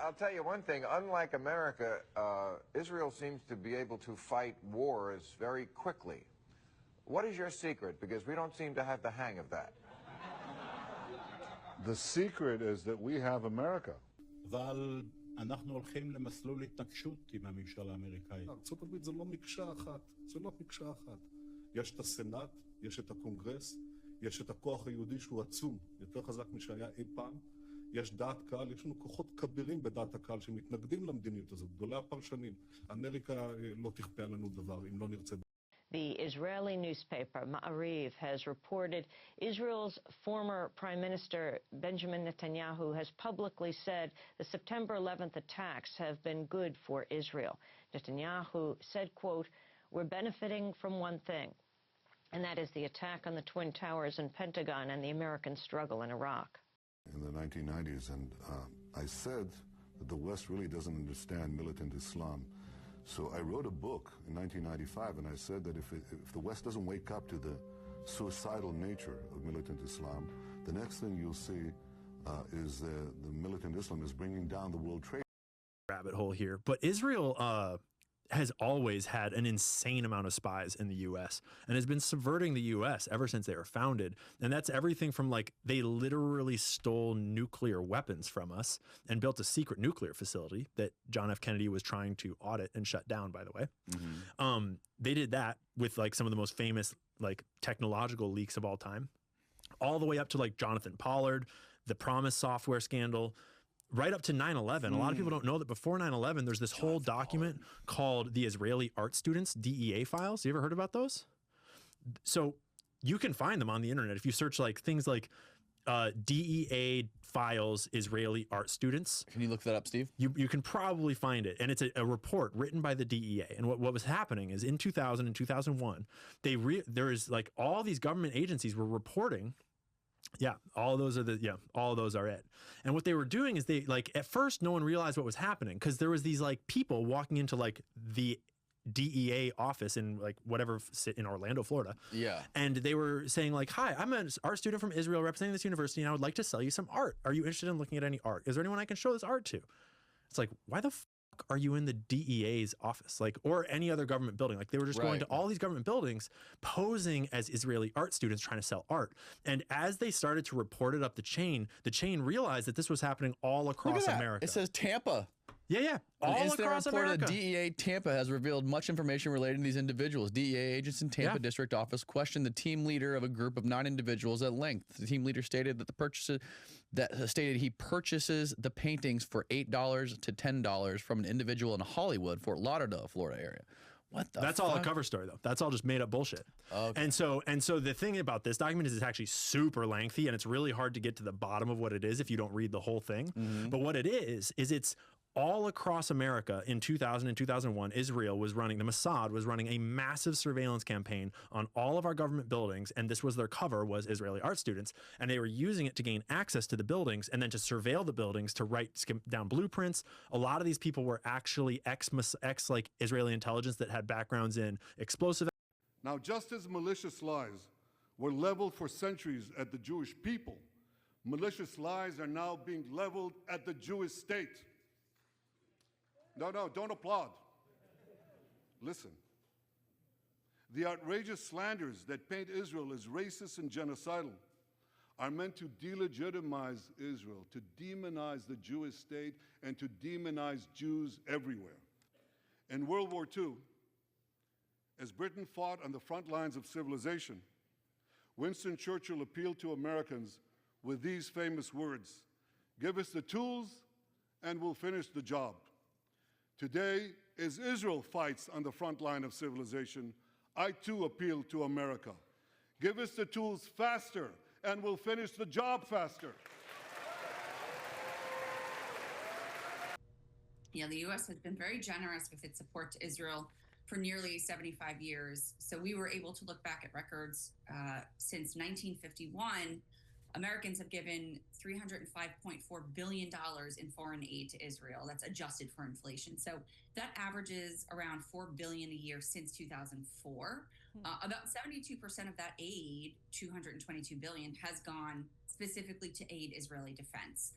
I'll tell you one thing. Unlike America, Israel seems to be able to fight wars very quickly. What is your secret? Because we don't seem to have the hang of that. The secret is that we have America. אבל אנחנו הולכים למסלול התנגשות עם הממשל האמריקאי. ארצות הברית זה לא מקשה אחת, זה לא מקשה אחת. יש את הסנאט, יש את הקונגרס, יש את הכוח היהודי שהוא עצום, יותר חזק משהיה אי פעם. יש דעת קהל, יש לנו כוחות כבירים בדעת הקהל שמתנגדים למדיניות הזאת, גדולי הפרשנים. אמריקה לא תכפה עלינו דבר אם לא נרצה. The Israeli newspaper Ma'ariv has reported Israel's former Prime Minister Benjamin Netanyahu has publicly said the September 11th attacks have been good for Israel. Netanyahu said, quote, "We're benefiting from one thing, and that is the attack on the Twin Towers and Pentagon and the American struggle in Iraq." In the 1990s, and I said that the West really doesn't understand militant Islam. So I wrote a book in 1995, and I said that if the West doesn't wake up to the suicidal nature of militant Islam, the next thing you'll see is the militant Islam is bringing down the World Trade. Rabbit hole here, but Israel has always had an insane amount of spies in the U.S. and has been subverting the U.S. ever since they were founded. And that's everything from, like, they literally stole nuclear weapons from us and built a secret nuclear facility that John F. Kennedy was trying to audit and shut down, by the way. Mm-hmm. They did that with, like, some of the most famous, like, technological leaks of all time, all the way up to, like, Jonathan Pollard, the Promise software scandal, right up to 9/11. A lot of people don't know that before 9/11, there's this whole document called the Israeli Art Students DEA files. You ever heard about those? So you can find them on the internet if you search like things like DEA files Israeli art students. Can you look that up, Steve? You can probably find it, and it's a report written by the DEA. And what was happening is in 2000 and 2001, there is like all these government agencies were reporting. Yeah, all of those are it. And what they were doing is they, like, at first no one realized what was happening because there was these like people walking into like the DEA office in like whatever in Orlando, Florida. Yeah. And they were saying like, "Hi, I'm an art student from Israel representing this university, and I would like to sell you some art. Are you interested in looking at any art? Is there anyone I can show this art to?" It's like, why the fuck are you in the DEA's office, like, or any other government building? Like, they were just going to all these government buildings posing as Israeli art students trying to sell art. And as they started to report it up the chain realized that this was happening all across America. It says Tampa. Yeah. All across America. The DEA Tampa has revealed much information related to these individuals. DEA agents in Tampa District Office questioned the team leader of a group of 9 individuals at length. The team leader stated that he purchases the paintings for $8 to $10 from an individual in Hollywood, Fort Lauderdale, Florida area. What the That's all a cover story, though. That's all just made up bullshit. Okay. And so the thing about this document is it's actually super lengthy, and it's really hard to get to the bottom of what it is if you don't read the whole thing. Mm-hmm. But what it is it's all across America in 2000 and 2001, the Mossad was running a massive surveillance campaign on all of our government buildings, and this was their cover, was Israeli art students, and they were using it to gain access to the buildings and then to surveil the buildings, to write down blueprints. A lot of these people were actually ex like Israeli intelligence that had backgrounds in explosive. Now, just as malicious lies were leveled for centuries at the Jewish people, malicious lies are now being leveled at the Jewish state. No, don't applaud. Listen. The outrageous slanders that paint Israel as racist and genocidal are meant to delegitimize Israel, to demonize the Jewish state, and to demonize Jews everywhere. In World War II, as Britain fought on the front lines of civilization, Winston Churchill appealed to Americans with these famous words: "Give us the tools and we'll finish the job." Today, as Israel fights on the front line of civilization, I too appeal to America. Give us the tools faster, and we'll finish the job faster. Yeah, the U.S. has been very generous with its support to Israel for nearly 75 years. So we were able to look back at records since 1951. Americans have given $305.4 billion in foreign aid to Israel. That's adjusted for inflation. So that averages around $4 billion a year since 2004. About 72% of that aid, $222 billion, has gone specifically to aid Israeli defense.